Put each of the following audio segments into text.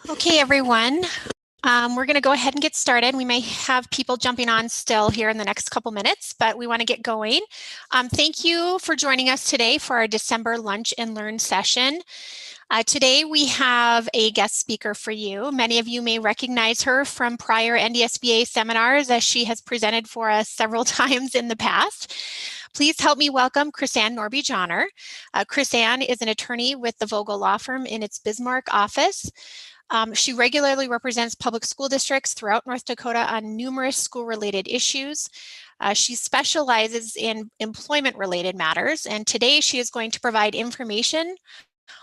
Okay, everyone. We're going to go ahead and get started. We may have people jumping on still here in the next couple minutes, but we want to get going. Thank you for joining us today for our December Lunch and Learn session. Today we have a guest speaker for you. Many of you may recognize her from prior NDSBA seminars as she has presented for us several times in the past. Please help me welcome Chris-Ann Norby-Johnner. Chris-Ann is an attorney with the Vogel Law Firm in its Bismarck office. She regularly represents public school districts throughout North Dakota on numerous school-related issues. She specializes in employment-related matters, and today she is going to provide information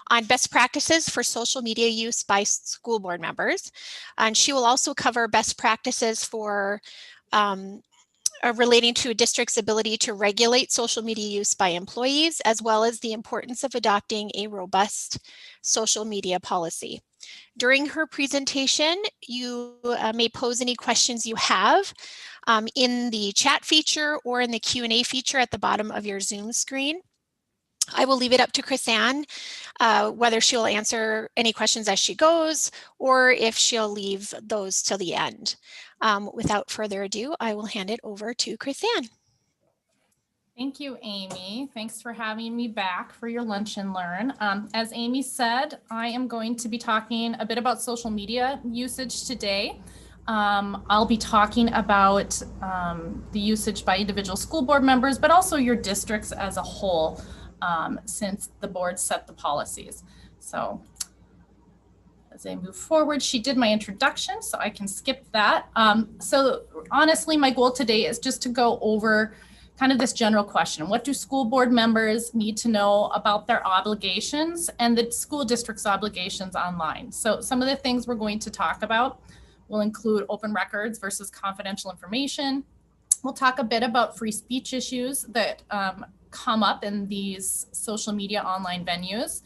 on best practices for social media use by school board members. And she will also cover best practices for relating to a district's ability to regulate social media use by employees, as well as the importance of adopting a robust social media policy. During her presentation, you may pose any questions you have in the chat feature or in the Q&A feature at the bottom of your Zoom screen. I will leave it up to Chris-Ann whether she'll answer any questions as she goes or if she'll leave those till the end. Without further ado, I will hand it over to Chris-Ann. Thank you, Amy. Thanks for having me back for your Lunch and Learn. As Amy said, I am going to be talking a bit about social media usage today. I'll be talking about the usage by individual school board members, but also your districts as a whole, since the board set the policies. So as I move forward, she did my introduction, so I can skip that. So honestly, my goal today is just to go over kind of this general question. What do school board members need to know about their obligations and the school district's obligations online? So some of the things we're going to talk about will include open records versus confidential information. We'll talk a bit about free speech issues that come up in these social media online venues.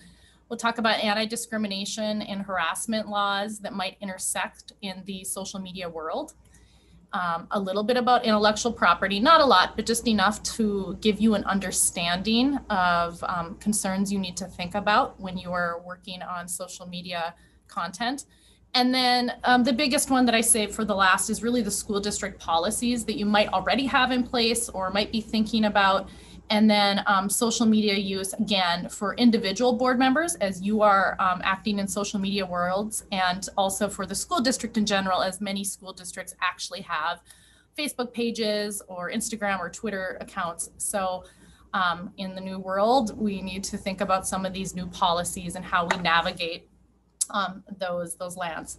We'll talk about anti-discrimination and harassment laws that might intersect in the social media world. A little bit about intellectual property, not a lot, but just enough to give you an understanding of concerns you need to think about when you are working on social media content. And then the biggest one that I saved for the last is really the school district policies that you might already have in place or might be thinking about. And then social media use, again, for individual board members as you are acting in social media worlds, and also for the school district in general, as many school districts actually have Facebook pages or Instagram or Twitter accounts. So in the new world, we need to think about some of these new policies and how we navigate those lands.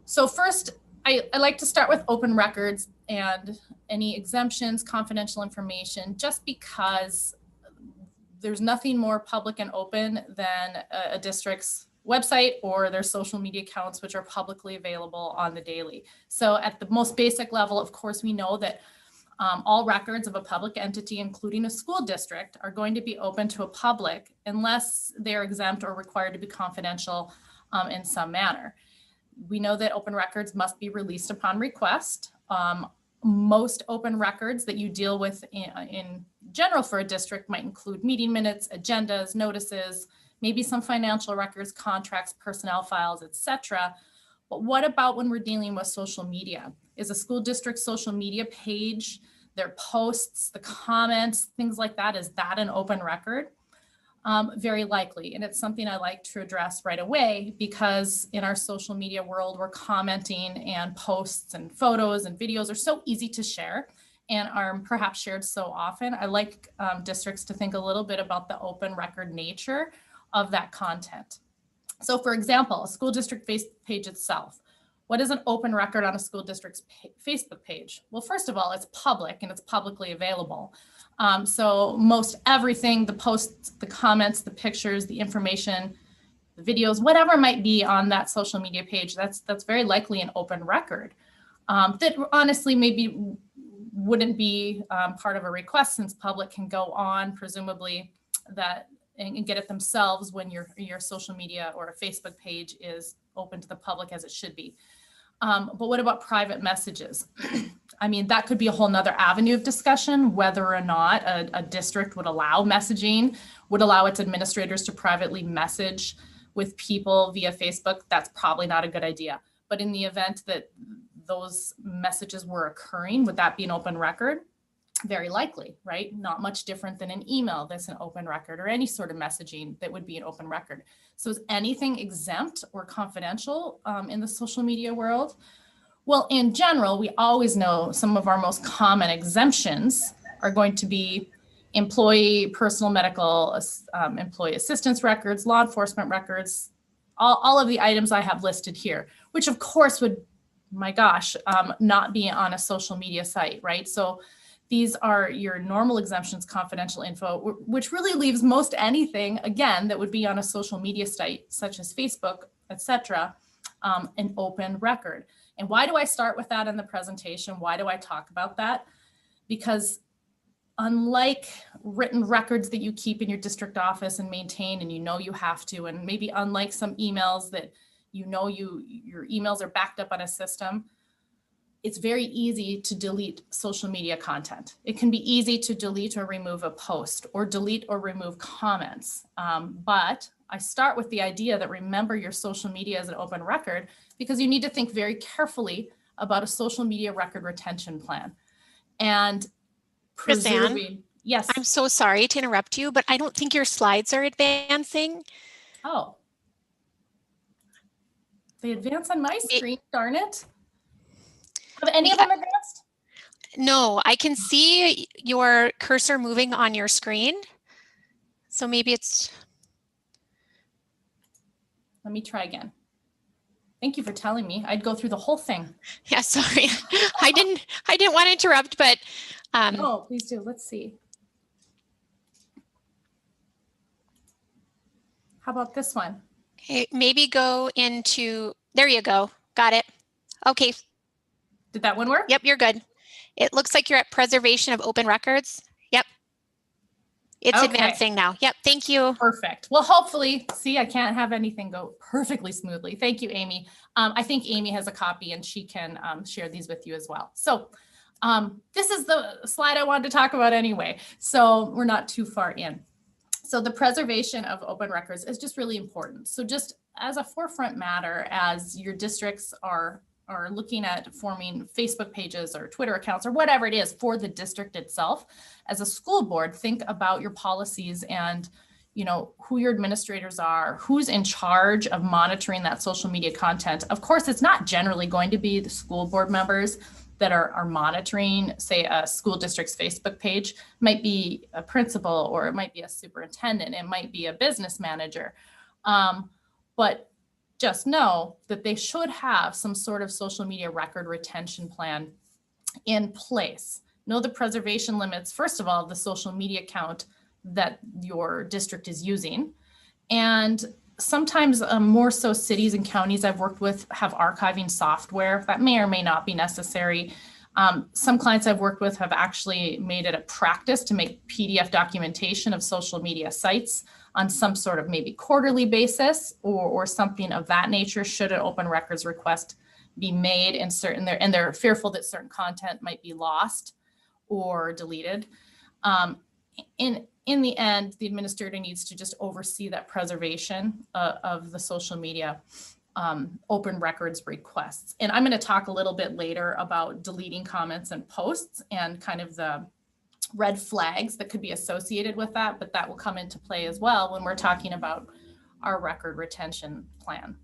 So first, I like to start with open records and any exemptions, confidential information, just because there's nothing more public and open than a district's website or their social media accounts, which are publicly available on the daily. So at the most basic level, of course, we know that all records of a public entity, including a school district, are going to be open to a public unless they're exempt or required to be confidential in some manner. We know that open records must be released upon request. Most open records that you deal with in general for a district might include meeting minutes, agendas, notices, maybe some financial records, contracts, personnel files, etc. But what about when we're dealing with social media? Is a school district social media page, their posts, the comments, things like that, is that an open record? Very likely, and it's something I like to address right away, because in our social media world, we're commenting, and posts and photos and videos are so easy to share and are perhaps shared so often. I like districts to think a little bit about the open record nature of that content. So for example, a school district Facebook page itself. What is an open record on a school district's Facebook page? Well, first of all, it's public and it's publicly available. So most everything, the posts, the comments, the pictures, the information, the videos, whatever might be on that social media page, that's very likely an open record that honestly maybe wouldn't be part of a request, since public can go on presumably that and get it themselves when your social media or a Facebook page is open to the public, as it should be. But what about private messages? I mean, that could be a whole nother avenue of discussion, whether or not a district would allow messaging, would allow its administrators to privately message with people via Facebook, that's probably not a good idea. But in the event that those messages were occurring, would that be an open record? Very likely, right? Not much different than an email that's an open record, or any sort of messaging that would be an open record. So is anything exempt or confidential in the social media world? Well, in general, we always know some of our most common exemptions are going to be employee, personal medical, employee assistance records, law enforcement records, all of the items I have listed here, which of course would, my gosh, not be on a social media site, right? So these are your normal exemptions, confidential info, which really leaves most anything, again, that would be on a social media site, such as Facebook, etc., an open record. And why do I start with that in the presentation? Why do I talk about that? Because unlike written records that you keep in your district office and maintain, and you know you have to, and maybe unlike some emails that you know your emails are backed up on a system, it's very easy to delete social media content. It can be easy to delete or remove a post, or delete or remove comments. But I start with the idea that remember your social media is an open record, because you need to think very carefully about a social media record retention plan. And Roseanne, yes. I'm so sorry to interrupt you, but I don't think your slides are advancing. Oh. They advance on my screen, darn it. Have any of them advanced? No, I can see your cursor moving on your screen. So maybe it's... Let me try again. Thank you for telling me. I'd go through the whole thing. Yeah, sorry. I didn't want to interrupt, but... No, please do. Let's see. How about this one? Okay, maybe go into... There you go. Got it. Okay. Did that one work? Yep, you're good. It looks like you're at preservation of open records. Yep. It's okay. Advancing now. Yep, thank you. Perfect. Well, hopefully, see, I can't have anything go perfectly smoothly. Thank you, Amy. I think Amy has a copy and she can share these with you as well. So this is the slide I wanted to talk about anyway. So we're not too far in. So the preservation of open records is just really important. So just as a forefront matter, as your districts are looking at forming Facebook pages or Twitter accounts or whatever it is for the district itself, as a school board, think about your policies and, you know, who your administrators are, who's in charge of monitoring that social media content. Of course, it's not generally going to be the school board members that are monitoring, say, a school district's Facebook page. It might be a principal, or it might be a superintendent, it might be a business manager. But just know that they should have some sort of social media record retention plan in place. Know the preservation limits, first of all, the social media account that your district is using. And sometimes more so cities and counties I've worked with have archiving software that may or may not be necessary. Some clients I've worked with have actually made it a practice to make PDF documentation of social media sites on some sort of maybe quarterly basis or something of that nature, should an open records request be made and they're fearful that certain content might be lost or deleted. In the end, the administrator needs to just oversee that preservation of the social media open records requests. And I'm going to talk a little bit later about deleting comments and posts and kind of the red flags that could be associated with that, but that will come into play as well when we're talking about our record retention plan.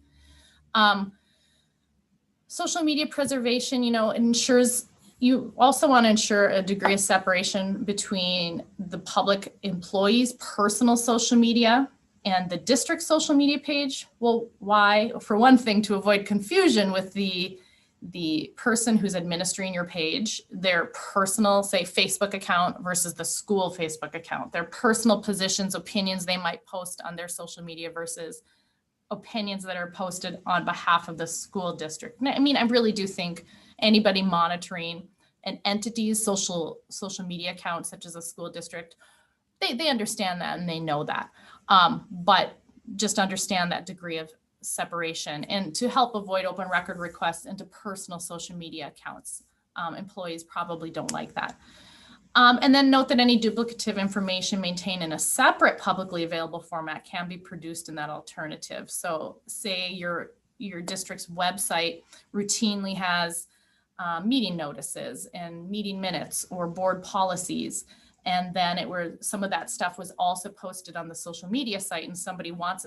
Social media preservation, you know, ensures, you also want to ensure a degree of separation between the public employee's personal social media and the district social media page. Well, why? For one thing, to avoid confusion with the person who's administering your page, their personal, say, Facebook account versus the school Facebook account, their personal positions, opinions they might post on their social media versus opinions that are posted on behalf of the school district. I mean, I really do think anybody monitoring an entity's social media account, such as a school district, they understand that and they know that. But just understand that degree of separation, and to help avoid open record requests into personal social media accounts. Employees probably don't like that. And then note that any duplicative information maintained in a separate publicly available format can be produced in that alternative. So say your district's website routinely has meeting notices and meeting minutes or board policies. And then some of that stuff was also posted on the social media site, and somebody wants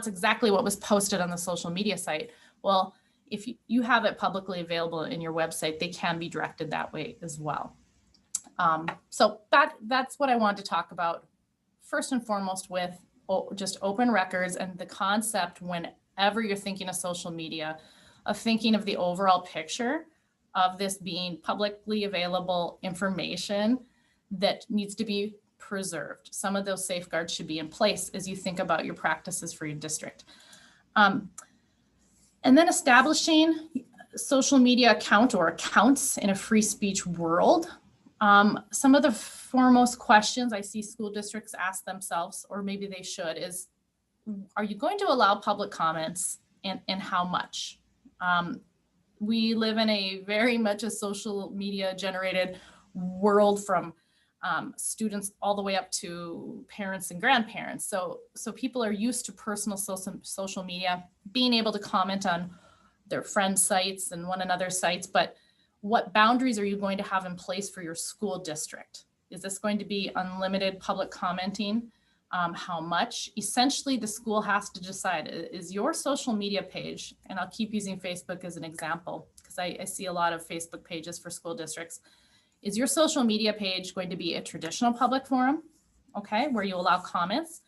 exactly what was posted on the social media site. Well, if you have it publicly available in your website, they can be directed that way as well. So that's what I wanted to talk about first and foremost with just open records and the concept whenever you're thinking of social media, of thinking of the overall picture of this being publicly available information that needs to be preserved. Some of those safeguards should be in place as you think about your practices for your district. And then establishing social media account or accounts in a free speech world. Some of the foremost questions I see school districts ask themselves, or maybe they should, is, are you going to allow public comments, and how much? We live in a very much a social media generated world, from students all the way up to parents and grandparents. So people are used to personal social media, being able to comment on their friends' sites and one another's sites, but what boundaries are you going to have in place for your school district? Is this going to be unlimited public commenting? How much? Essentially, the school has to decide, is your social media page, and I'll keep using Facebook as an example because I see a lot of Facebook pages for school districts. Is your social media page going to be a traditional public forum, okay, where you allow comments?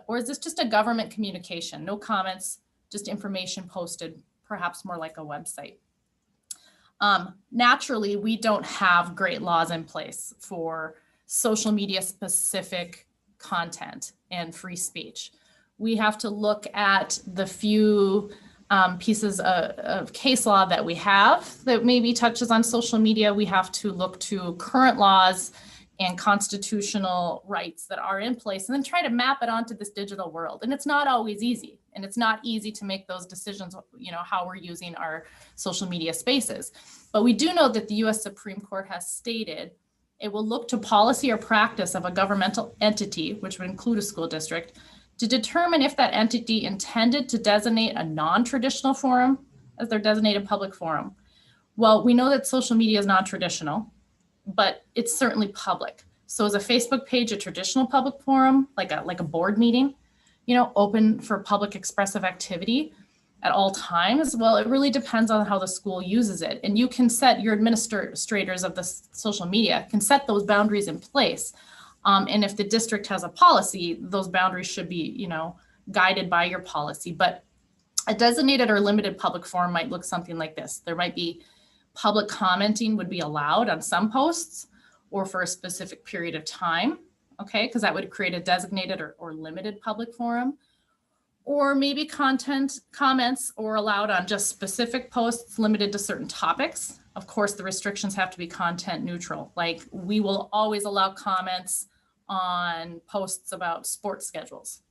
Or is this just a government communication? No comments, just information posted, perhaps more like a website. Naturally, we don't have great laws in place for social media specific content and free speech. We have to look at the few pieces of case law that we have that maybe touches on social media. We have to look to current laws and constitutional rights that are in place, and then try to map it onto this digital world. And it's not always easy. And it's not easy to make those decisions, how we're using our social media spaces. But we do know that the US Supreme Court has stated it will look to policy or practice of a governmental entity, which would include a school district, to determine if that entity intended to designate a non-traditional forum as their designated public forum. Well, we know that social media is non-traditional, but it's certainly public. So is a Facebook page a traditional public forum, like a board meeting, open for public expressive activity at all times? Well, it really depends on how the school uses it. And you can set, your administrators of the social media can set those boundaries in place. And if the district has a policy, those boundaries should be, guided by your policy. But a designated or limited public forum might look something like this. There might be public commenting would be allowed on some posts or for a specific period of time, okay? Because that would create a designated or limited public forum. Or maybe comments or allowed on just specific posts limited to certain topics. Of course, the restrictions have to be content neutral. Like, we will always allow comments on posts about sports schedules,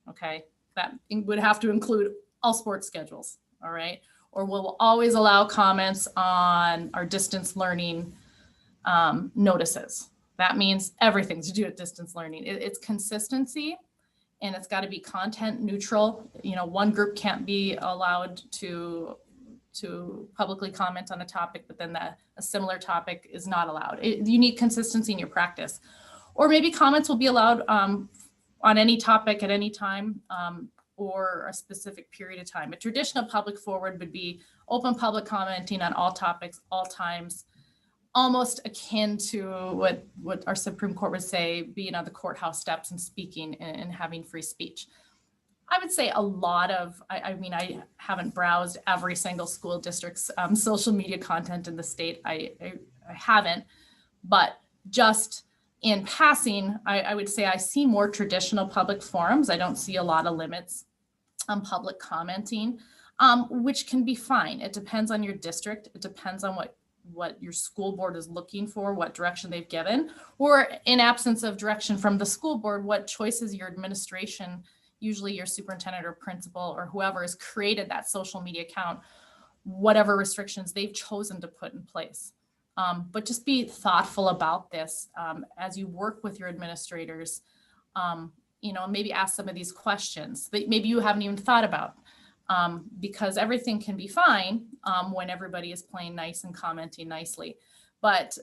okay? That would have to include all sports schedules, all right? Or we'll always allow comments on our distance learning notices. That means everything to do with distance learning. It's consistency, and it's got to be content neutral. One group can't be allowed to publicly comment on a topic, but then a similar topic is not allowed. You need consistency in your practice. Or maybe comments will be allowed on any topic at any time, or a specific period of time. A traditional public forum would be open public commenting on all topics, all times, almost akin to what our Supreme Court would say, being on the courthouse steps and speaking and having free speech. I would say a lot of, I haven't browsed every single school district's social media content in the state. I haven't, but just in passing, I would say I see more traditional public forums. I don't see a lot of limits on public commenting, which can be fine. It depends on your district. It depends on what your school board is looking for, what direction they've given, or in absence of direction from the school board, what choices your administration, usually your superintendent or principal or whoever has created that social media account, whatever restrictions they've chosen to put in place. But just be thoughtful about this as you work with your administrators, maybe ask some of these questions that maybe you haven't even thought about, because everything can be fine when everybody is playing nice and commenting nicely. But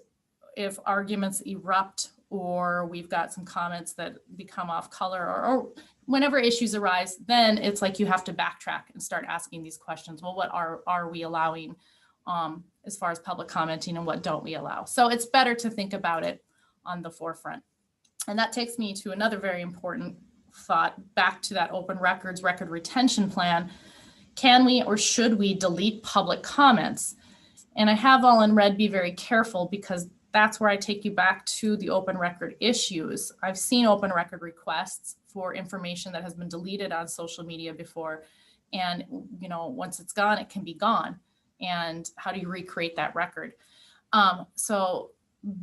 if arguments erupt, or we've got some comments that become off color, or whenever issues arise, then it's like you have to backtrack and start asking these questions. Well, what are we allowing as far as public commenting, and what don't we allow? So it's better to think about it on the forefront. And that takes me to another very important thought, back to that open records record retention plan. Can we or should we delete public comments? And I have all in red, be very careful, because that's where I take you back to the open record issues. I've seen open record requests for information that has been deleted on social media before. And, once it's gone, it can be gone. And how do you recreate that record? So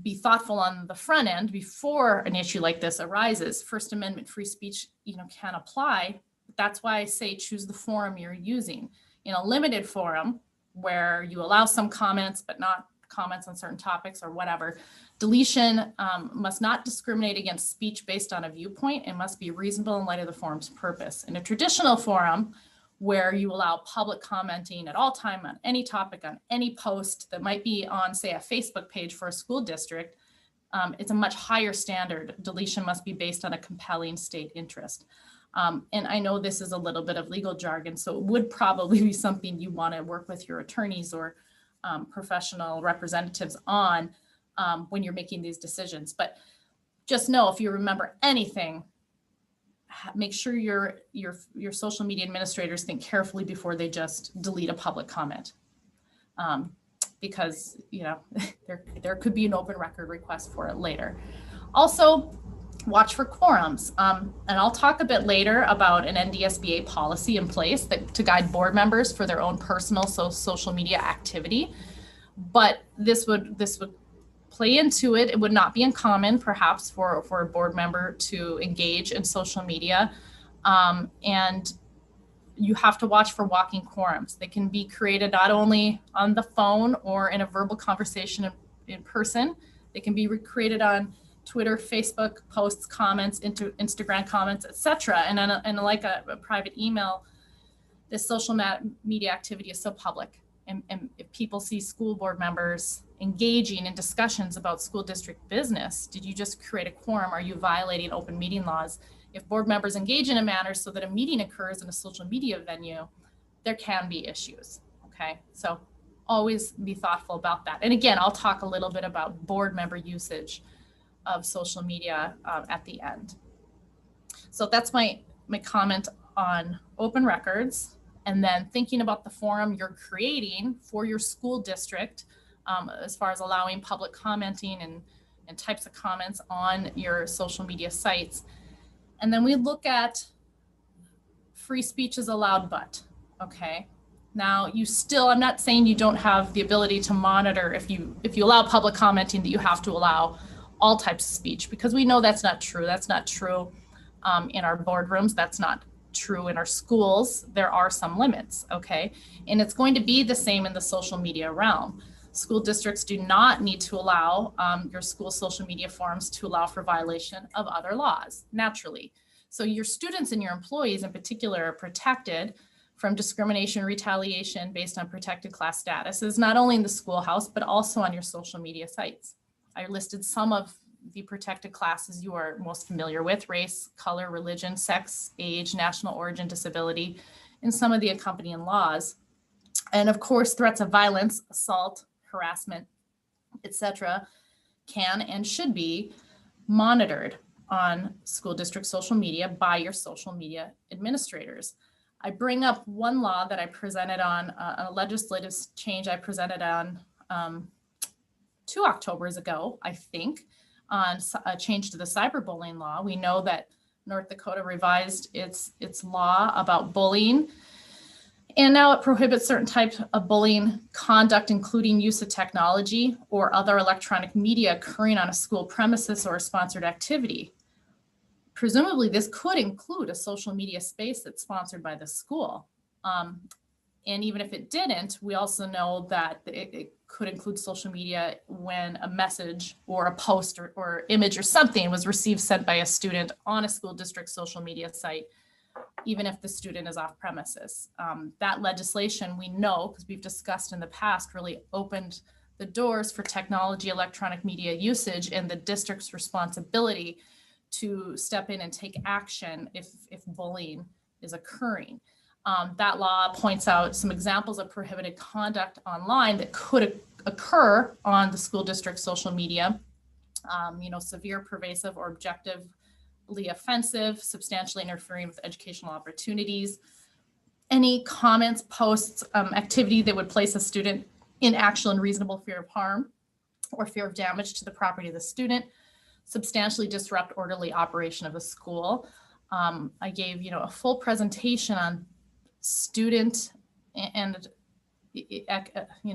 be thoughtful on the front end before an issue like this arises. First Amendment free speech, can apply. That's why I say choose the forum you're using. In a limited forum where you allow some comments, but not comments on certain topics or whatever, deletion must not discriminate against speech based on a viewpoint and must be reasonable in light of the forum's purpose. In a traditional forum, where you allow public commenting at all time on any topic, on any post that might be on, say, a Facebook page for a school district, it's a much higher standard. Deletion must be based on a compelling state interest. And I know this is a little bit of legal jargon, so it would probably be something you want to work with your attorneys or professional representatives on when you're making these decisions. But just know, if you remember anything, make sure your social media administrators think carefully before they just delete a public comment, because there could be an open record request for it later. Also, watch for quorums, and I'll talk a bit later about an NDSBA policy in place to guide board members for their own personal social media activity. But this would play into it. It would not be uncommon, perhaps, for a board member to engage in social media. And you have to watch for walking quorums. They can be created not only on the phone or in a verbal conversation in person. They can be created on Twitter, Facebook posts, comments, Instagram comments, etc. And like a private email, this social media activity is so public. And if people see school board members engaging in discussions about school district business, did you just create a quorum? Are you violating open meeting laws? If board members engage in a manner so that a meeting occurs in a social media venue, there can be issues, okay? So always be thoughtful about that. And again, I'll talk a little bit about board member usage of social media at the end. So that's my comment on open records. And then thinking about the forum you're creating for your school district, as far as allowing public commenting and types of comments on your social media sites. And then we look at free speech is allowed, but, okay. Now I'm not saying you don't have the ability to monitor if you allow public commenting, that you have to allow all types of speech, because we know that's not true. That's not true in our boardrooms. That's not true in our schools. There are some limits, okay? And it's going to be the same in the social media realm. School districts do not need to allow your school social media forums to allow for violation of other laws, naturally. So your students and your employees in particular are protected from discrimination, retaliation based on protected class status, is not only in the schoolhouse, but also on your social media sites. I listed some of the protected classes you are most familiar with: race, color, religion, sex, age, national origin, disability, and some of the accompanying laws. And of course, threats of violence, assault, harassment, etc., can and should be monitored on school district social media by your social media administrators. I bring up one law that I presented on, a legislative change I presented on 2 Octobers ago, I think, on a change to the cyberbullying law. We know that North Dakota revised its law about bullying, and now it prohibits certain types of bullying conduct, including use of technology or other electronic media occurring on a school premises or a sponsored activity. Presumably, this could include a social media space that's sponsored by the school. And even if it didn't, we also know that it could include social media when a message or a post or image or something was received sent by a student on a school district social media site, even if the student is off premises. That legislation, we know, because we've discussed in the past, really opened the doors for technology, electronic media usage, and the district's responsibility to step in and take action if bullying is occurring. That law points out some examples of prohibited conduct online that could occur on the school district social media. Severe, pervasive, or objectively offensive, substantially interfering with educational opportunities. Any comments, posts, activity that would place a student in actual and reasonable fear of harm or fear of damage to the property of the student, substantially disrupt orderly operation of the school. I gave, a full presentation on student and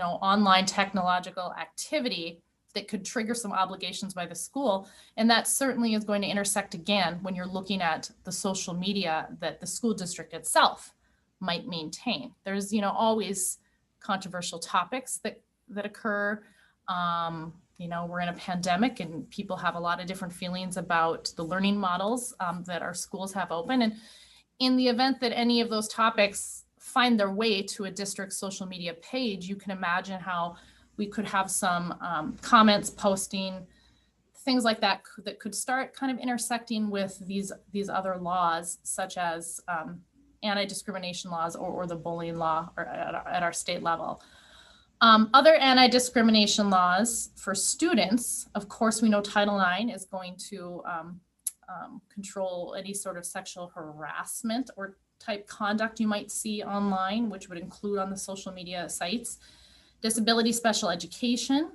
online technological activity that could trigger some obligations by the school. And that certainly is going to intersect again when you're looking at the social media that the school district itself might maintain. There's, always controversial topics that occur. We're in a pandemic and people have a lot of different feelings about the learning models that our schools have open. And in the event that any of those topics find their way to a district social media page, you can imagine how we could have some comments, posting, things like that that could start kind of intersecting with these other laws, such as anti-discrimination laws or the bullying law or at our state level. Other anti-discrimination laws for students, of course, we know Title IX is going to control any sort of sexual harassment or type conduct you might see online, which would include on the social media sites. Disability special education,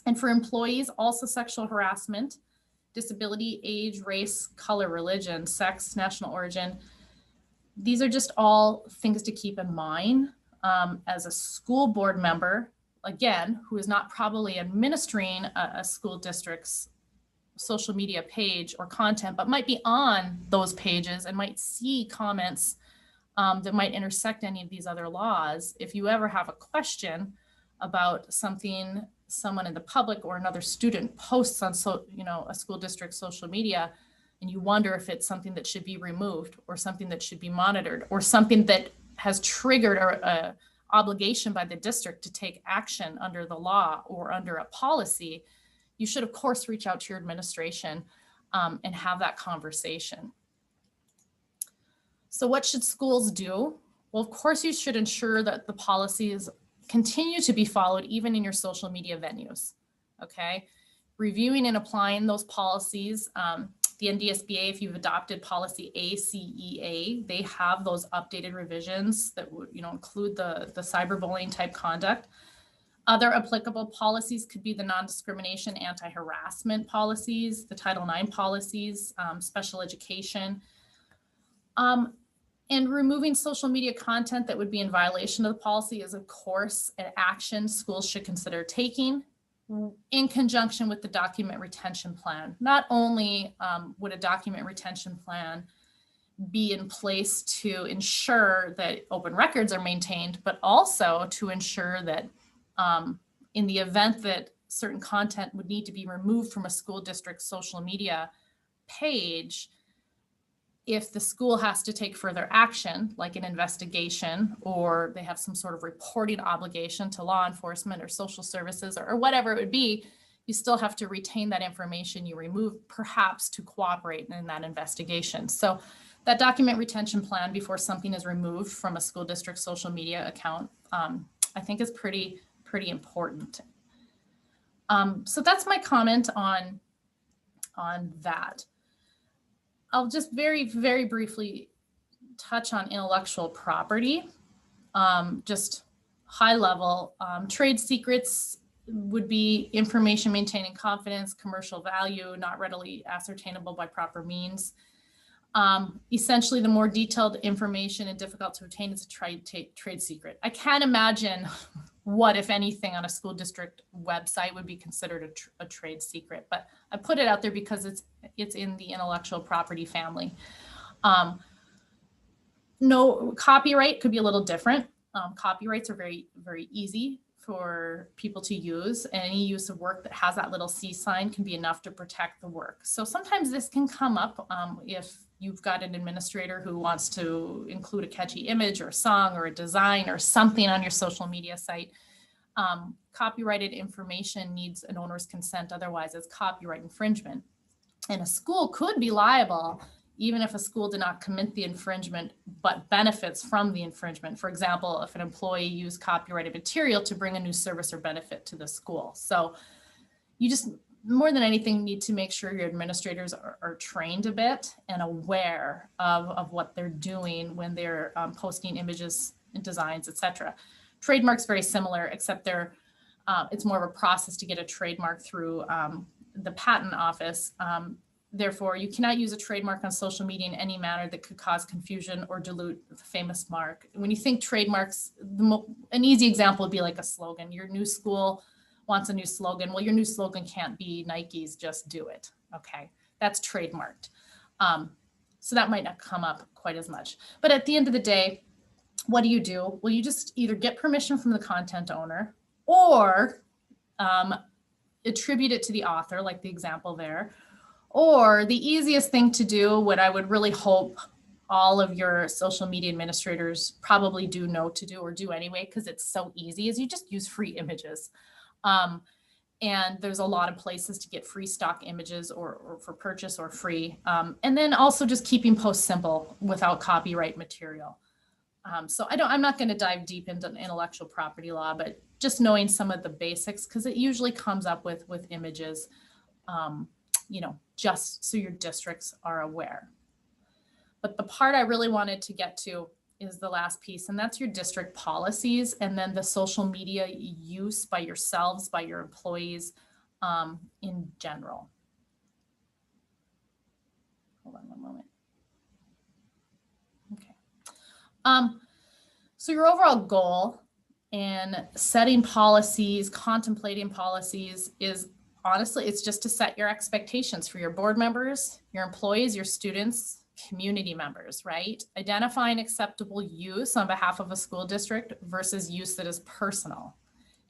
and for employees, also sexual harassment, disability, age, race, color, religion, sex, national origin. These are just all things to keep in mind. As a school board member, again, who is not probably administering a school district's social media page or content, but might be on those pages and might see comments that might intersect any of these other laws. If you ever have a question about something someone in the public or another student posts on a school district social media, and you wonder if it's something that should be removed or something that should be monitored or something that has triggered a obligation by the district to take action under the law or under a policy, you should of course reach out to your administration and have that conversation. So what should schools do? Well, of course you should ensure that the policies continue to be followed even in your social media venues, okay? Reviewing and applying those policies, the NDSBA, if you've adopted policy ACEA, they have those updated revisions that would, include the cyberbullying type conduct. Other applicable policies could be the non-discrimination, anti-harassment policies, the Title IX policies, special education, and removing social media content that would be in violation of the policy is, of course, an action schools should consider taking in conjunction with the document retention plan. Not only would a document retention plan be in place to ensure that open records are maintained, but also to ensure that in the event that certain content would need to be removed from a school district social media page, if the school has to take further action, like an investigation, or they have some sort of reporting obligation to law enforcement or social services or whatever it would be, you still have to retain that information you remove, perhaps to cooperate in that investigation. So that document retention plan before something is removed from a school district social media account, I think is pretty important. So that's my comment on that. I'll just very, very briefly touch on intellectual property. Just high level, trade secrets would be information maintaining confidence, commercial value, not readily ascertainable by proper means. Essentially, the more detailed information and difficult to obtain is a trade secret. I can't imagine what, if anything, on a school district website would be considered a trade secret, but I put it out there because it's in the intellectual property family. No, copyright could be a little different. Copyrights are very, very easy for people to use. Any use of work that has that little C sign can be enough to protect the work. So sometimes this can come up if you've got an administrator who wants to include a catchy image or a song or a design or something on your social media site. Copyrighted information needs an owner's consent, otherwise it's copyright infringement. And a school could be liable even if a school did not commit the infringement, but benefits from the infringement. For example, if an employee used copyrighted material to bring a new service or benefit to the school. So you just, more than anything, need to make sure your administrators are trained a bit and aware of what they're doing when they're posting images and designs, etc. Trademarks very similar, except it's more of a process to get a trademark through the patent office. Therefore, you cannot use a trademark on social media in any manner that could cause confusion or dilute the famous mark. When you think trademarks, an easy example would be like a slogan. Your new school wants a new slogan. Well, your new slogan can't be Nike's "Just Do It." Okay, that's trademarked. So that might not come up quite as much. But at the end of the day, what do? Well, you just either get permission from the content owner or attribute it to the author, like the example there. Or the easiest thing to do, what I would really hope all of your social media administrators probably do know to do or do anyway, because it's so easy, is you just use free images. And there's a lot of places to get free stock images or for purchase or free. And then also just keeping posts simple without copyright material. So I'm not going to dive deep into intellectual property law, but just knowing some of the basics, because it usually comes up with images, just so your districts are aware. But the part I really wanted to get to is the last piece, and that's your district policies and then the social media use by yourselves, by your employees in general. Hold on one moment. Okay. So your overall goal in setting policies, contemplating policies is honestly, it's just to set your expectations for your board members, your employees, your students, community members, right? Identifying acceptable use on behalf of a school district versus use that is personal.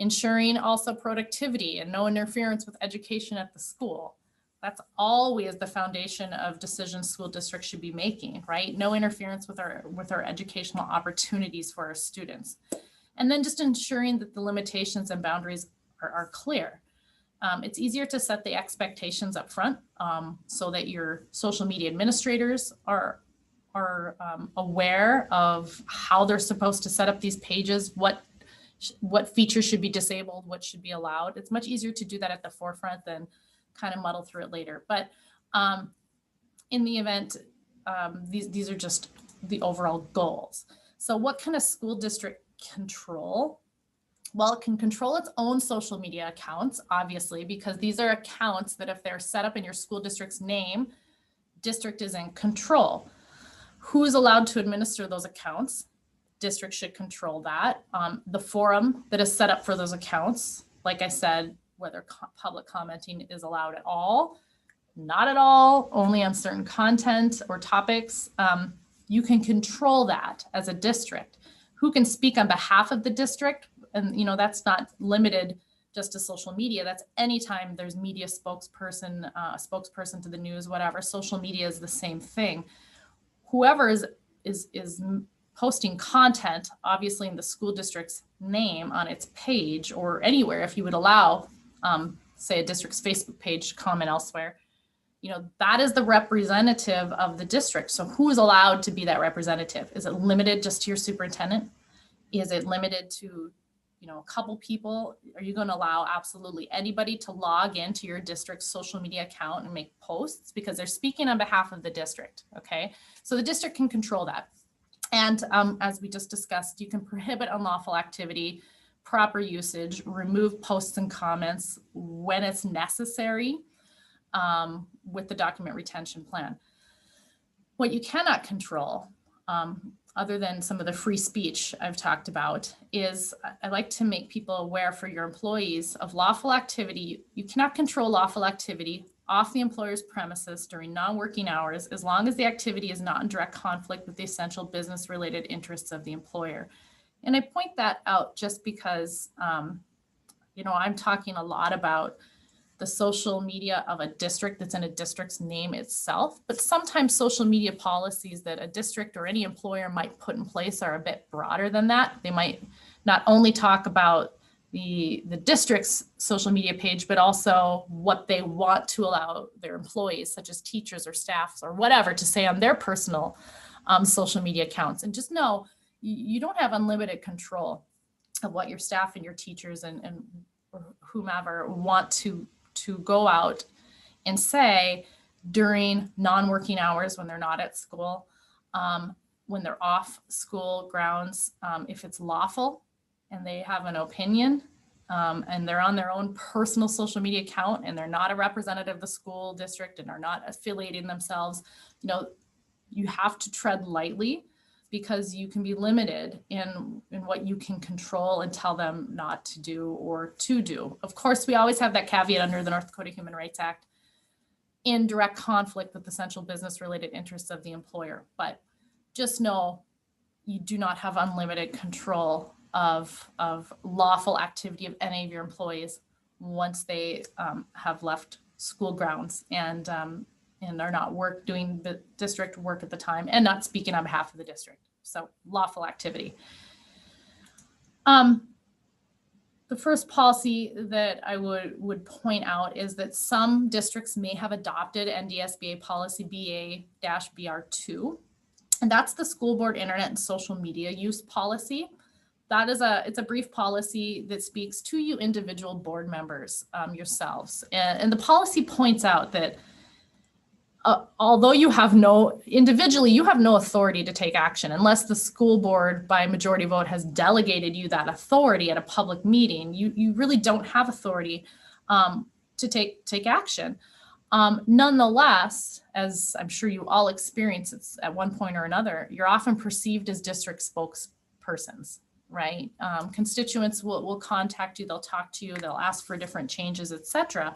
Ensuring also productivity and no interference with education at the school. That's always the foundation of decisions school districts should be making, right? No interference with our educational opportunities for our students. And then just ensuring that the limitations and boundaries are clear. It's easier to set the expectations up front so that your social media administrators are aware of how they're supposed to set up these pages, what features should be disabled, what should be allowed. It's much easier to do that at the forefront than kind of muddle through it later. But in the event, these are just the overall goals. So what can a school district control? Well, it can control its own social media accounts, obviously, because these are accounts that if they're set up in your school district's name, district is in control. Who is allowed to administer those accounts? District should control that. The forum that is set up for those accounts, like I said, whether public commenting is allowed at all, not at all, only on certain content or topics, you can control that as a district. Who can speak on behalf of the district? And that's not limited just to social media. That's anytime there's media spokesperson, spokesperson to the news, whatever. Social media is the same thing. Whoever is posting content, obviously in the school district's name on its page or anywhere, if you would allow, say a district's Facebook page to comment elsewhere, that is the representative of the district. So who is allowed to be that representative? Is it limited just to your superintendent? Is it limited to a couple people? Are you going to allow absolutely anybody to log into your district's social media account and make posts because they're speaking on behalf of the district? Okay, so the district can control that. And as we just discussed, you can prohibit unlawful activity, proper usage, remove posts and comments when it's necessary with the document retention plan. What you cannot control, other than some of the free speech I've talked about, is I like to make people aware for your employees of lawful activity. You cannot control lawful activity off the employer's premises during non-working hours as long as the activity is not in direct conflict with the essential business-related interests of the employer. And I point that out just because, I'm talking a lot about the social media of a district that's in a district's name itself, but sometimes social media policies that a district or any employer might put in place are a bit broader than that. They might not only talk about the district's social media page, but also what they want to allow their employees, such as teachers or staffs or whatever, to say on their personal social media accounts. And just know you don't have unlimited control of what your staff and your teachers and whomever want to go out and say during non-working hours when they're not at school, when they're off school grounds, if it's lawful and they have an opinion, and they're on their own personal social media account and they're not a representative of the school district and are not affiliating themselves, you have to tread lightly, because you can be limited in what you can control and tell them not to do or to do. Of course, we always have that caveat under the North Dakota Human Rights Act, in direct conflict with the central business related interests of the employer. But just know you do not have unlimited control of lawful activity of any of your employees once they have left school grounds and are not doing the district work at the time and not speaking on behalf of the district. So lawful activity. The first policy that I would point out is that some districts may have adopted NDSBA policy BA-BR2, and that's the school board internet and social media use policy. That is it's a brief policy that speaks to you individual board members yourselves. And the policy points out that although you have individually, you have no authority to take action unless the school board by majority vote has delegated you that authority at a public meeting. You really don't have authority to take action. Nonetheless, as I'm sure you all experience it at one point or another, you're often perceived as district spokespersons, right? Constituents will contact you, they'll talk to you, they'll ask for different changes, etc.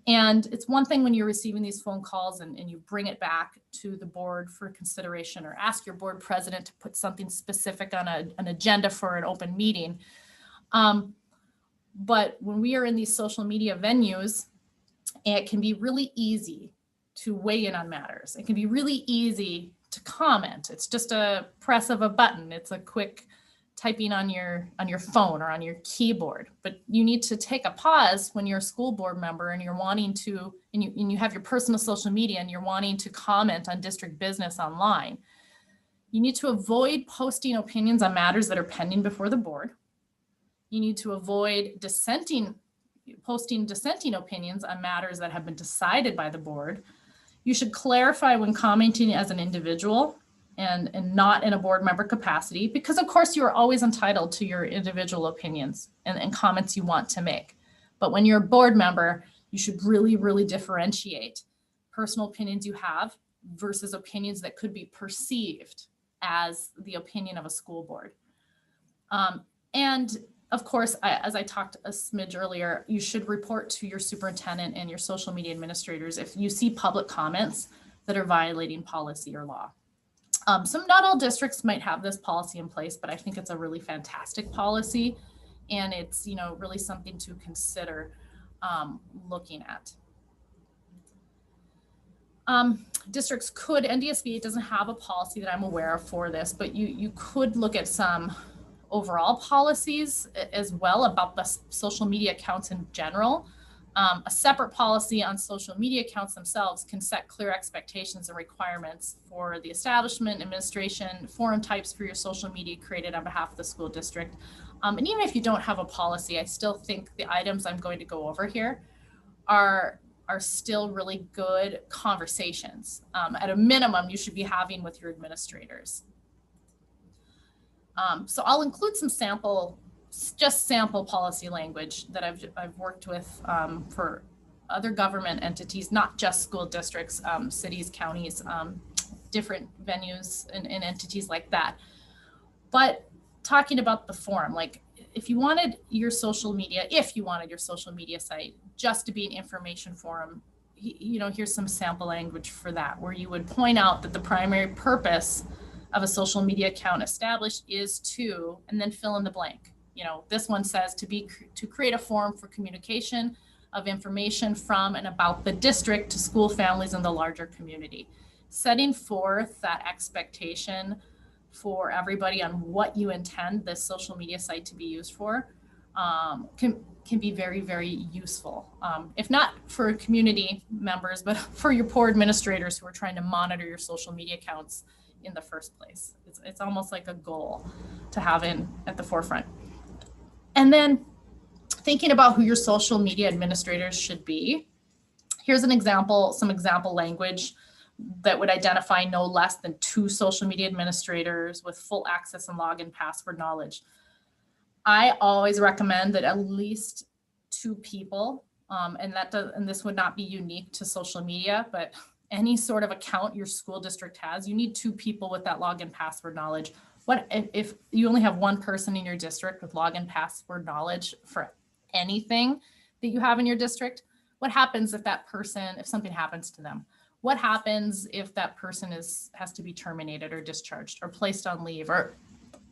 And it's one thing when you're receiving these phone calls and you bring it back to the board for consideration or ask your board president to put something specific on an agenda for an open meeting. But when we are in these social media venues, it can be really easy to weigh in on matters. It can be really easy to comment. It's just a press of a button. It's a quick typing on your phone or on your keyboard, but you need to take a pause when you're a school board member and you're wanting to, and you have your personal social media and you're wanting to comment on district business online. You need to avoid posting opinions on matters that are pending before the board. You need to avoid posting dissenting opinions on matters that have been decided by the board. You should clarify when commenting as an individual and not in a board member capacity, because of course you are always entitled to your individual opinions and comments you want to make. But when you're a board member, you should really, really differentiate personal opinions you have versus opinions that could be perceived as the opinion of a school board. And of course, as I talked a smidge earlier, you should report to your superintendent and your social media administrators if you see public comments that are violating policy or law. Not all districts might have this policy in place, but I think it's a really fantastic policy, and it's really something to consider looking at. Districts could, NDSBA doesn't have a policy that I'm aware of for this, but you could look at some overall policies as well about the social media accounts in general. A separate policy on social media accounts themselves can set clear expectations and requirements for the establishment, administration, forum types for your social media created on behalf of the school district. And even if you don't have a policy, I still think the items I'm going to go over here are still really good conversations. At a minimum, you should be having with your administrators. So I'll include some sample policy language that I've worked with for other government entities, not just school districts, cities, counties, different venues and entities like that. But talking about the forum, like if you wanted your social media site just to be an information forum, here's some sample language for that, where you would point out that the primary purpose of a social media account established is to, and then fill in the blank. This one says to create a forum for communication of information from and about the district to school families and the larger community. Setting forth that expectation for everybody on what you intend this social media site to be used for can be very, very useful. If not for community members, but for your poor administrators who are trying to monitor your social media accounts in the first place. It's almost like a goal to have at the forefront. And then thinking about who your social media administrators should be. Here's an example, some example language that would identify no less than 2 social media administrators with full access and login password knowledge. I always recommend that at least 2 people, and this would not be unique to social media, but any sort of account your school district has, you need 2 people with that login password knowledge. What if you only have 1 person in your district with login password knowledge for anything that you have in your district? What happens if that person, if something happens to them? What happens if that person has to be terminated or discharged or placed on leave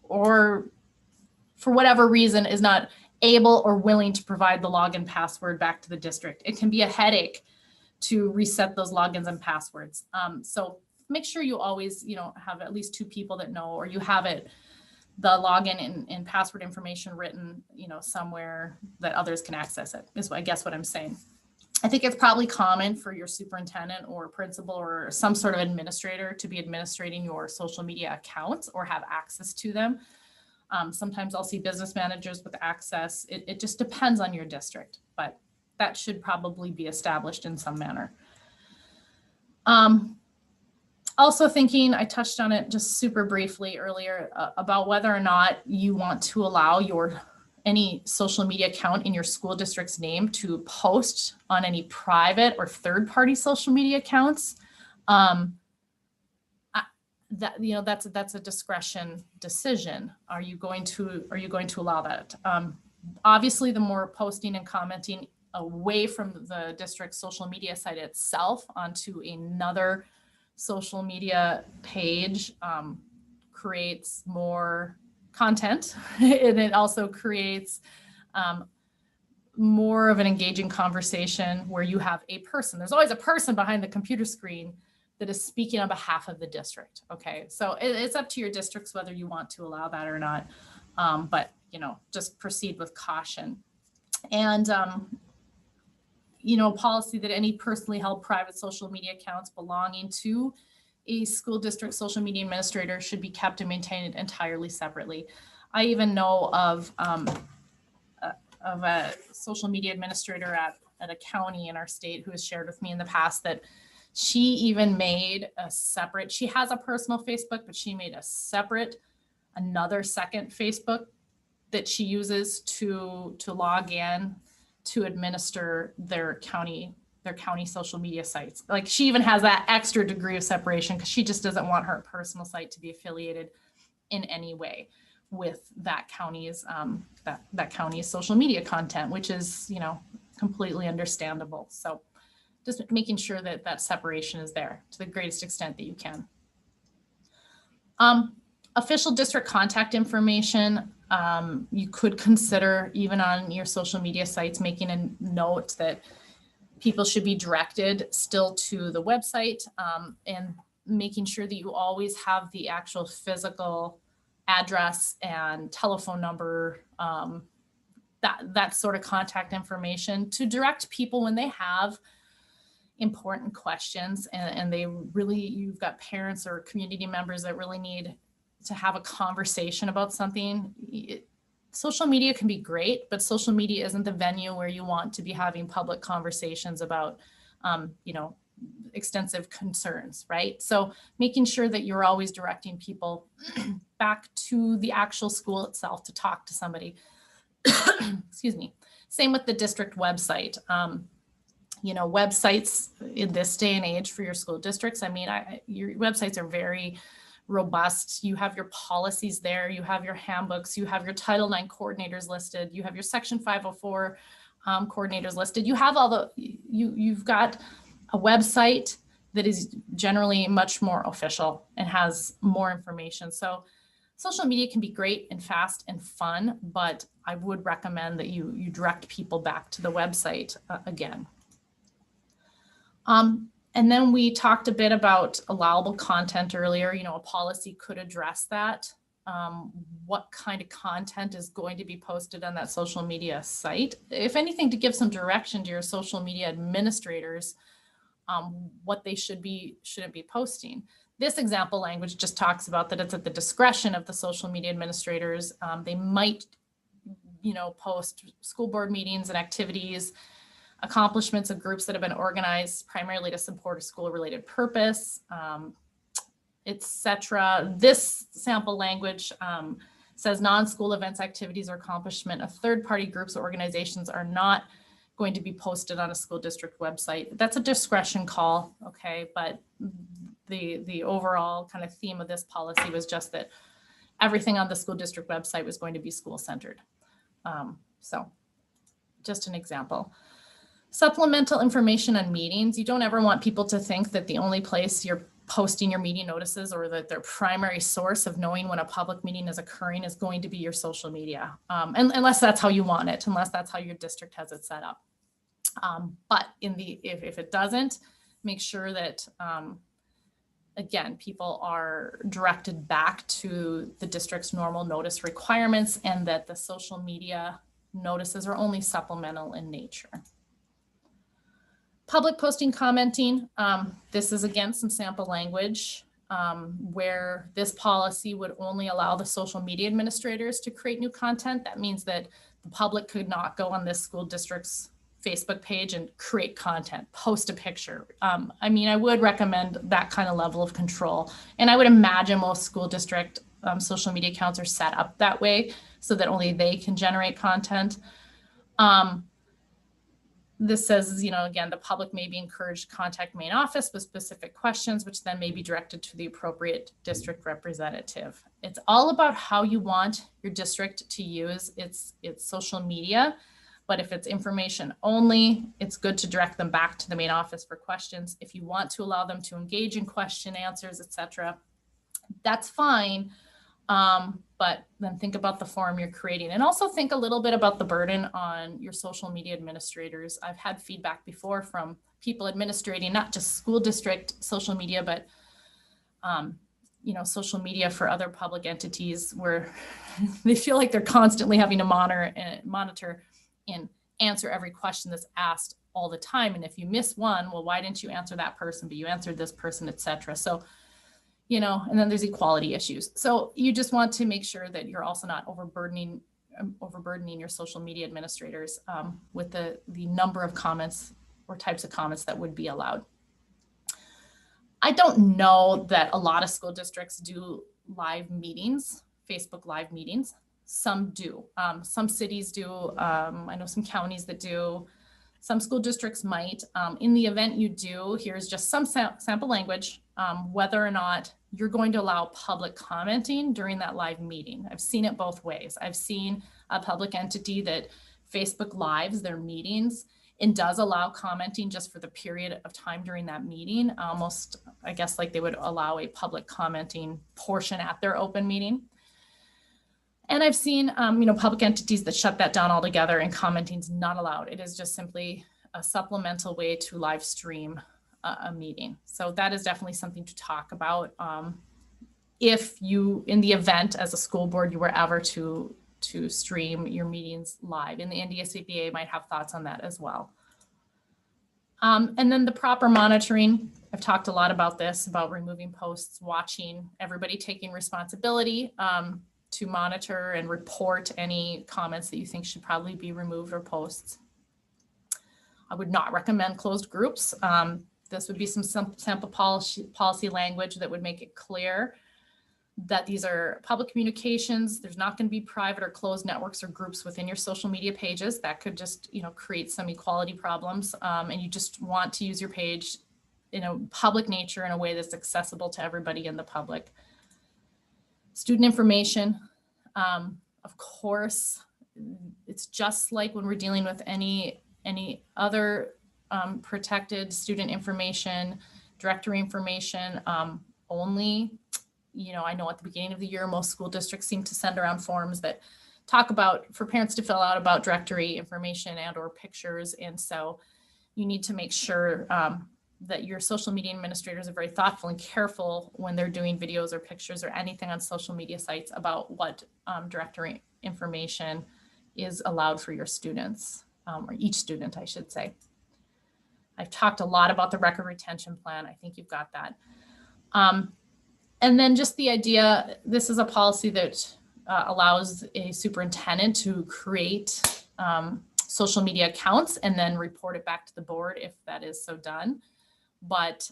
or for whatever reason is not able or willing to provide the login password back to the district? It can be a headache to reset those logins and passwords. So make sure you always, have at least 2 people that know, or you have the login and password information written, somewhere that others can access it, is I guess what I'm saying. I think it's probably common for your superintendent or principal or some sort of administrator to be administrating your social media accounts or have access to them. Sometimes I'll see business managers with access. It just depends on your district, but that should probably be established in some manner. Also thinking, I touched on it just super briefly earlier about whether or not you want to allow any social media account in your school district's name to post on any private or third-party social media accounts. That's a discretion decision. Are you going to allow that? Obviously, the more posting and commenting away from the district's social media site itself onto another social media page creates more content, and it also creates more of an engaging conversation where you have a person. There's always a person behind the computer screen that is speaking on behalf of the district. Okay, so it's up to your districts whether you want to allow that or not, but just proceed with caution. And policy that any personally held private social media accounts belonging to a school district social media administrator should be kept and maintained entirely separately. I even know of a social media administrator at a county in our state who has shared with me in the past that she even made she has a personal Facebook, but she made another second Facebook that she uses to log in to administer their county social media sites. Like, she even has that extra degree of separation because she just doesn't want her personal site to be affiliated in any way with that county's that county's social media content, which is completely understandable. So just making sure that separation is there to the greatest extent that you can. Official district contact information, you could consider even on your social media sites making a note that people should be directed still to the website, and making sure that you always have the actual physical address and telephone number, that sort of contact information to direct people when they have important questions and you've got parents or community members that really need to have a conversation about something. Social media can be great, but social media isn't the venue where you want to be having public conversations about, extensive concerns, right? So making sure that you're always directing people back to the actual school itself to talk to somebody. Excuse me. Same with the district website. Websites in this day and age for your school districts, your websites are very robust. You have your policies there, you have your handbooks, you have your Title IX coordinators listed, you have your Section 504 coordinators listed. You have you've got a website that is generally much more official and has more information. So social media can be great and fast and fun, but I would recommend that you direct people back to the website again. And then we talked a bit about allowable content earlier. A policy could address that. What kind of content is going to be posted on that social media site? If anything, to give some direction to your social media administrators, what they shouldn't be posting. This example language just talks about that it's at the discretion of the social media administrators. They might, post school board meetings and activities, accomplishments of groups that have been organized primarily to support a school-related purpose, etc. This sample language says non-school events, activities, or accomplishment of third-party groups or organizations are not going to be posted on a school district website. That's a discretion call, okay? But the overall kind of theme of this policy was just that everything on the school district website was going to be school-centered. So just an example. Supplemental information on meetings. You don't ever want people to think that the only place you're posting your meeting notices or that their primary source of knowing when a public meeting is occurring is going to be your social media, unless that's how you want it, unless that's how your district has it set up. But if it doesn't, make sure that, again, people are directed back to the district's normal notice requirements and that the social media notices are only supplemental in nature. Public posting, commenting. This is again some sample language where this policy would only allow the social media administrators to create new content. That means that the public could not go on this school district's Facebook page and create content, post a picture. I would recommend that kind of level of control. And I would imagine most school district social media accounts are set up that way so that only they can generate content. This says, again, the public may be encouraged to contact main office with specific questions, which then may be directed to the appropriate district representative. It's all about how you want your district to use its social media. But if it's information only, it's good to direct them back to the main office for questions. If you want to allow them to engage in question answers, etc., that's fine. But then think about the forum you're creating and also think a little bit about the burden on your social media administrators. I've had feedback before from people administrating not just school district social media, but social media for other public entities where they feel like they're constantly having to monitor and answer every question that's asked all the time. And if you miss one, well, why didn't you answer that person, but you answered this person, etc. So and then there's equality issues. So you just want to make sure that you're also not overburdening your social media administrators with the number of comments or types of comments that would be allowed. I don't know that a lot of school districts do live meetings, Facebook live meetings. Some do. Some cities do. I know some counties that do. Some school districts might. In the event you do, here's just some sample language, whether or not you're going to allow public commenting during that live meeting. I've seen it both ways. I've seen a public entity that Facebook Lives their meetings and does allow commenting just for the period of time during that meeting, almost, I guess, like they would allow a public commenting portion at their open meeting. And I've seen, public entities that shut that down altogether and commenting is not allowed. It is just simply a supplemental way to live stream a meeting. So that is definitely something to talk about. If you, in the event as a school board, you were ever to stream your meetings live, and the NDSCPA might have thoughts on that as well. And then the proper monitoring. I've talked a lot about this, about removing posts, watching, everybody taking responsibility to monitor and report any comments that you think should probably be removed or posts. I would not recommend closed groups. This would be some sample policy language that would make it clear that these are public communications. There's not going to be private or closed networks or groups within your social media pages. That could just, create some equality problems. And you just want to use your page in a public nature in a way that's accessible to everybody in the public. Student information, of course, it's just like when we're dealing with any other protected student information. directory information only. I know at the beginning of the year, most school districts seem to send around forms that talk about for parents to fill out about directory information and or pictures. And so you need to make sure that your social media administrators are very thoughtful and careful when they're doing videos or pictures or anything on social media sites about what directory information is allowed for your students, or each student, I should say. I've talked a lot about the record retention plan. I think you've got that. And then just the idea, this is a policy that allows a superintendent to create social media accounts and then report it back to the board if that is so done. But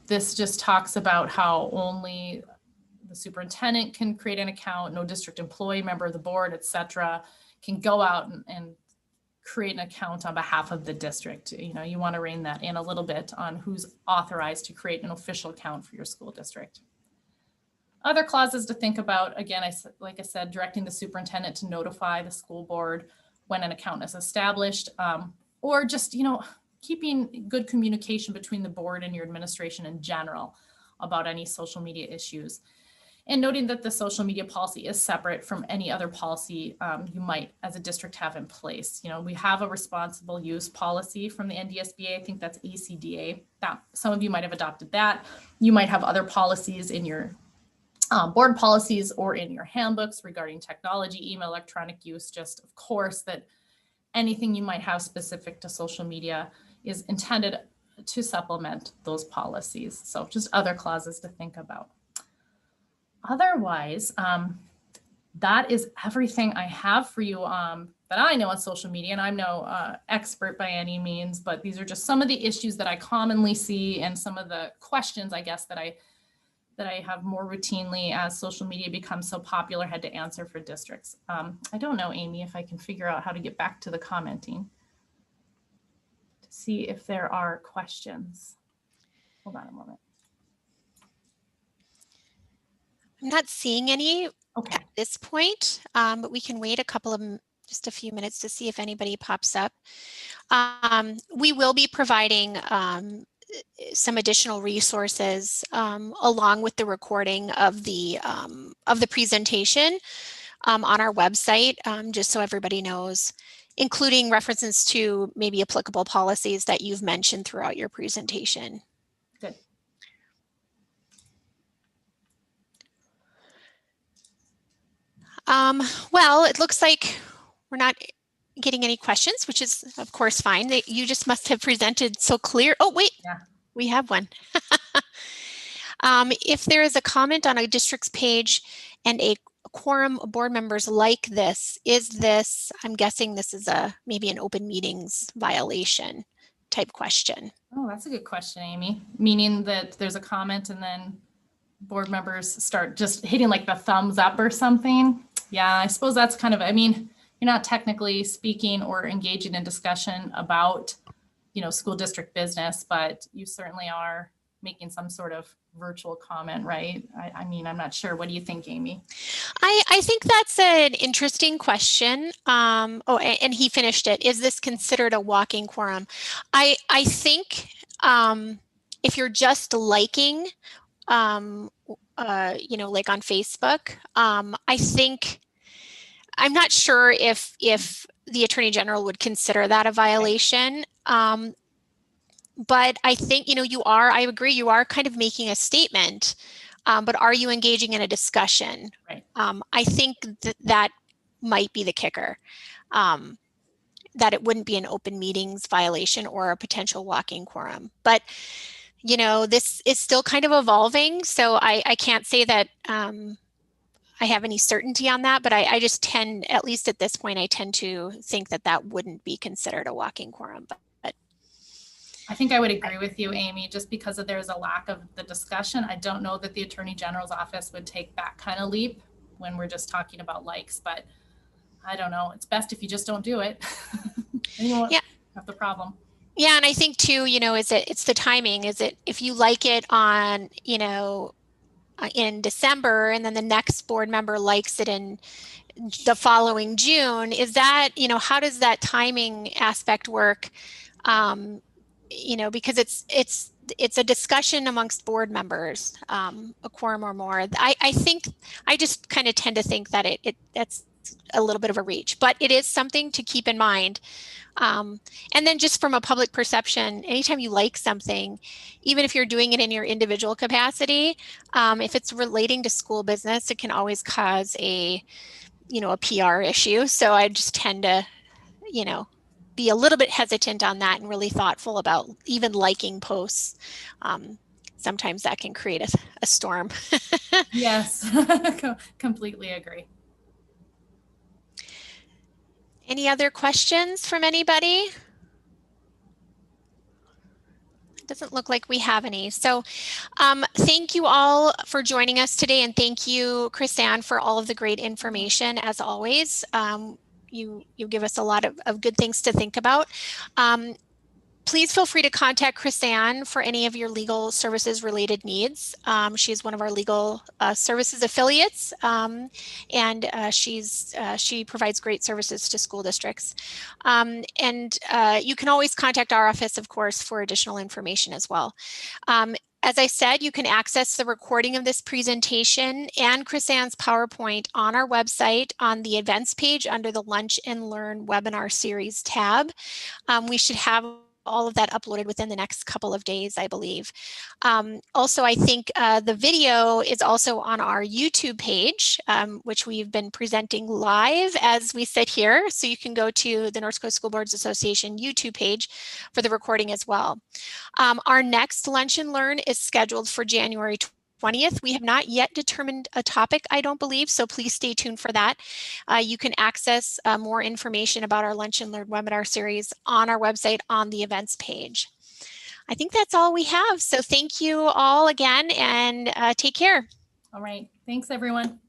this just talks about how only the superintendent can create an account, no district employee, member of the board, etc., can go out and create an account on behalf of the district. You want to rein that in a little bit on who's authorized to create an official account for your school district. Other clauses to think about, again, like I said, directing the superintendent to notify the school board when an account is established, or just, keeping good communication between the board and your administration in general about any social media issues. And noting that the social media policy is separate from any other policy you might, as a district, have in place. We have a responsible use policy from the NDSBA. I think that's ACDA. That some of you might have adopted that. You might have other policies in your board policies or in your handbooks regarding technology, email, electronic use. Just, of course, that anything you might have specific to social media is intended to supplement those policies. So just other clauses to think about. Otherwise, that is everything I have for you that I know on social media, and I'm no expert by any means, but these are just some of the issues that I commonly see and some of the questions, I guess, that I have more routinely as social media becomes so popular, had to answer for districts. I don't know, Amy, if I can figure out how to get back to the commenting to see if there are questions. Hold on a moment. I'm not seeing any Okay. at this point, but we can wait just a few minutes to see if anybody pops up. We will be providing some additional resources along with the recording of the presentation on our website, just so everybody knows, including references to maybe applicable policies that you've mentioned throughout your presentation. Good. Well, it looks like we're not getting any questions, which is, of course, fine. You just must have presented so clear. Oh, wait, Yeah. We have one. If there is a comment on a district's page and a quorum of board members like this, I'm guessing this is maybe an open meetings violation type question. Oh, that's a good question, Amy. Meaning that there's a comment and then board members start just hitting like the thumbs up or something. Yeah, I suppose that's kind of, you're not technically speaking or engaging in discussion about, school district business, but you certainly are making some sort of virtual comment, right? I'm not sure. What do you think, Amy? I think that's an interesting question. And he finished it. Is this considered a walking quorum? I think if you're just liking, like on Facebook, I think, I'm not sure if the Attorney General would consider that a violation. But I think, I agree, you are kind of making a statement, but are you engaging in a discussion? Right. I think that might be the kicker, that it wouldn't be an open meetings violation or a potential walking quorum. But, this is still kind of evolving. So I can't say that I have any certainty on that, but I just tend, at least at this point, I tend to think that wouldn't be considered a walking quorum. But I think I would agree with you, Amy, just because there's a lack of the discussion. I don't know that the Attorney General's office would take that kind of leap when we're just talking about likes, but I don't know. It's best if you just don't do it. And you won't have the problem. Yeah, and I think too, it's the timing. Is it, if you like it on, in December, and then the next board member likes it in the following June, is that, how does that timing aspect work? You know, because it's a discussion amongst board members, a quorum or more. I think I just kind of tend to think that that's a little bit of a reach, but it is something to keep in mind. And then just from a public perception, anytime you like something, even if you're doing it in your individual capacity, if it's relating to school business, it can always cause a PR issue. So I just tend to, be a little bit hesitant on that and really thoughtful about even liking posts. Sometimes that can create a storm. Yes, completely agree. Any other questions from anybody? It doesn't look like we have any. So thank you all for joining us today. And thank you, Chris-Anne, for all of the great information as always. You give us a lot of good things to think about. Please feel free to contact Chris-Anne for any of your legal services related needs. She's one of our legal services affiliates, and she provides great services to school districts. And you can always contact our office, of course, for additional information as well. As I said, you can access the recording of this presentation and Chris-Anne's PowerPoint on our website on the events page under the Lunch and Learn webinar series tab. We should have all of that uploaded within the next couple of days, I believe. Also, I think the video is also on our YouTube page, which we've been presenting live as we sit here. So you can go to the North Dakota School Boards Association YouTube page for the recording as well. Our next Lunch and Learn is scheduled for January 20th. We have not yet determined a topic, I don't believe, so please stay tuned for that. You can access more information about our Lunch and Learn webinar series on our website on the events page. I think that's all we have. So thank you all again, and take care. All right. Thanks, everyone.